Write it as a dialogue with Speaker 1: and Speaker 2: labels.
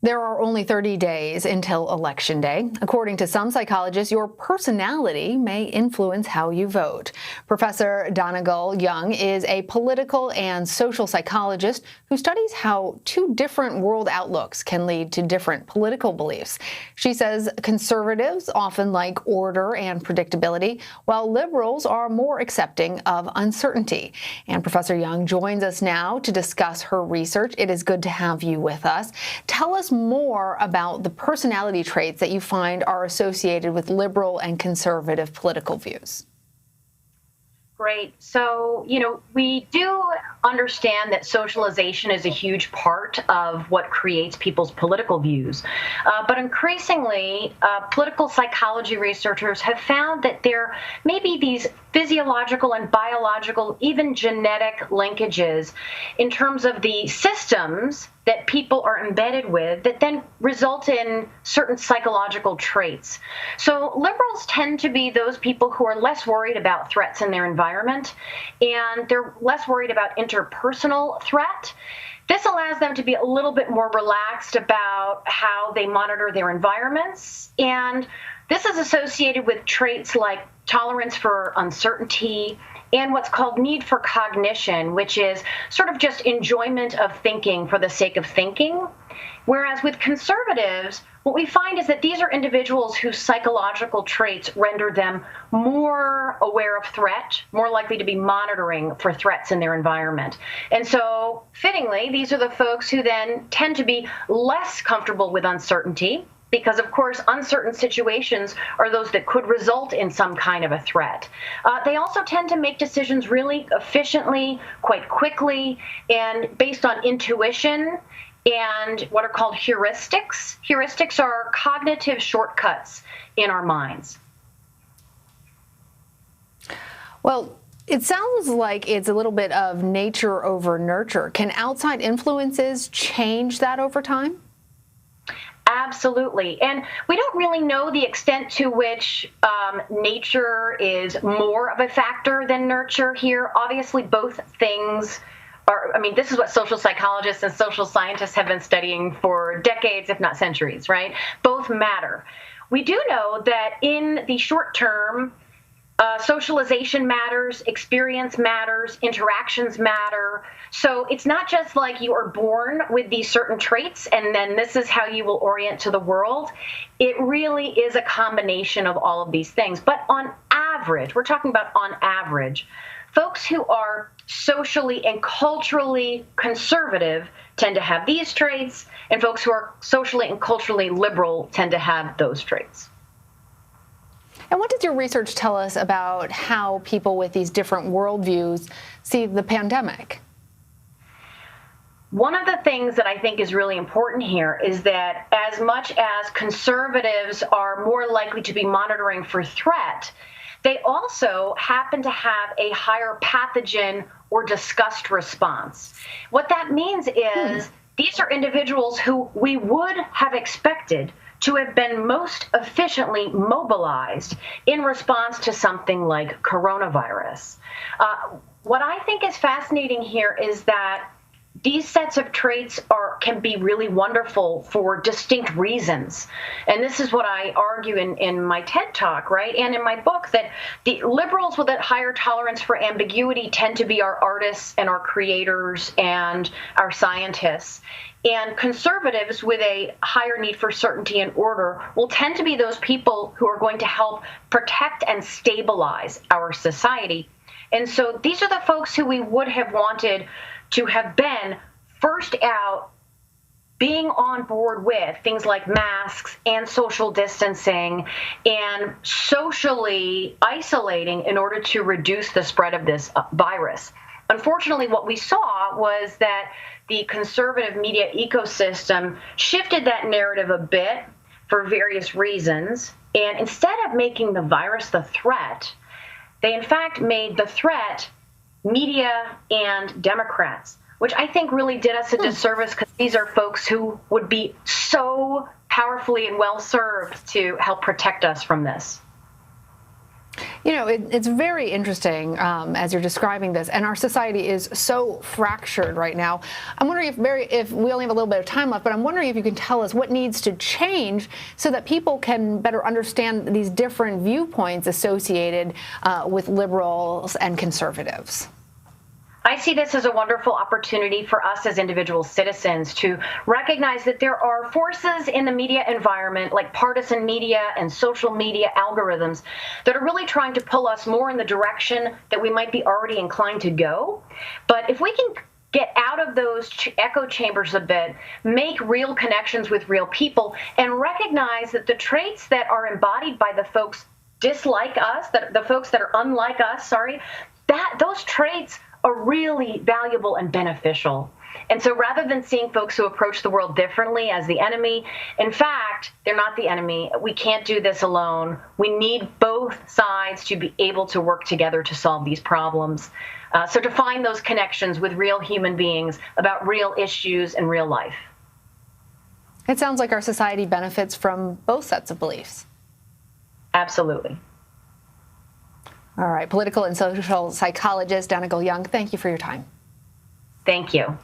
Speaker 1: There are only 30 days until Election Day. According to some psychologists, your personality may influence how you vote. Professor Dannagal G is a political and social psychologist who studies how two different world outlooks can lead to different political beliefs. She says conservatives often like order and predictability, while liberals are more accepting of uncertainty. And Professor G joins us now to discuss her research. It is good to have you with us. Tell us more about the personality traits that you find are associated with liberal and conservative political views.
Speaker 2: Great. So, we do understand that socialization is a huge part of what creates people's political views. But increasingly, political psychology researchers have found that there may be these physiological and biological, even genetic linkages in terms of the systems that people are embedded with that then result in certain psychological traits. So liberals tend to be those people who are less worried about threats in their environment, and they're less worried about interpersonal threat. This allows them to be a little bit more relaxed about how they monitor their environments, and this is associated with traits like tolerance for uncertainty and what's called need for cognition, which is sort of just enjoyment of thinking for the sake of thinking. Whereas with conservatives, what we find is that these are individuals whose psychological traits render them more aware of threat, more likely to be monitoring for threats in their environment. And so, fittingly, these are the folks who then tend to be less comfortable with uncertainty, because, of course, uncertain situations are those that could result in some kind of a threat. They also tend to make decisions really efficiently, quite quickly, and based on intuition and what are called heuristics. Heuristics are cognitive shortcuts in our minds.
Speaker 1: Well, it sounds like it's a little bit of nature over nurture. Can outside influences change that over time?
Speaker 2: Absolutely. And we don't really know the extent to which nature is more of a factor than nurture here. Obviously, both things are, this is what social psychologists and social scientists have been studying for decades, if not centuries, right? Both matter. We do know that in the short term, socialization matters, experience matters, interactions matter. So it's not just like you are born with these certain traits and then this is how you will orient to the world. It really is a combination of all of these things. But on average, we're talking about on average, folks who are socially and culturally conservative tend to have these traits, and folks who are socially and culturally liberal tend to have those traits.
Speaker 1: And what does your research tell us about how people with these different worldviews see the pandemic?
Speaker 2: One of the things that I think is really important here is that as much as conservatives are more likely to be monitoring for threat, they also happen to have a higher pathogen or disgust response. What that means is these are individuals who we would have expected to have been most efficiently mobilized in response to something like coronavirus. What I think is fascinating here is that these sets of traits can be really wonderful for distinct reasons. And this is what I argue in my TED Talk, right? And in my book, that the liberals with a higher tolerance for ambiguity tend to be our artists and our creators and our scientists. And conservatives with a higher need for certainty and order will tend to be those people who are going to help protect and stabilize our society. And so these are the folks who we would have wanted to have been first out, being on board with things like masks and social distancing and socially isolating in order to reduce the spread of this virus. Unfortunately, what we saw was that the conservative media ecosystem shifted that narrative a bit for various reasons. And instead of making the virus the threat, they in fact made the threat media and Democrats, which I think really did us a disservice because these are folks who would be so powerfully and well served to help protect us from this.
Speaker 1: You know, it's very interesting as you're describing this, and our society is so fractured right now. I'm wondering if we only have a little bit of time left, but I'm wondering if you can tell us what needs to change so that people can better understand these different viewpoints associated with liberals and conservatives.
Speaker 2: I see this as a wonderful opportunity for us as individual citizens to recognize that there are forces in the media environment, like partisan media and social media algorithms, that are really trying to pull us more in the direction that we might be already inclined to go. But if we can get out of those echo chambers a bit, make real connections with real people, and recognize that the traits that are embodied by the folks dislike us, that the folks that are unlike us, that those traits are really valuable and beneficial. And so rather than seeing folks who approach the world differently as the enemy, in fact, they're not the enemy. We can't do this alone. We need both sides to be able to work together to solve these problems. So to find those connections with real human beings about real issues and real life.
Speaker 1: It sounds like our society benefits from both sets of beliefs.
Speaker 2: Absolutely.
Speaker 1: All right, political and social psychologist Dannagal G, thank you for your time.
Speaker 2: Thank you.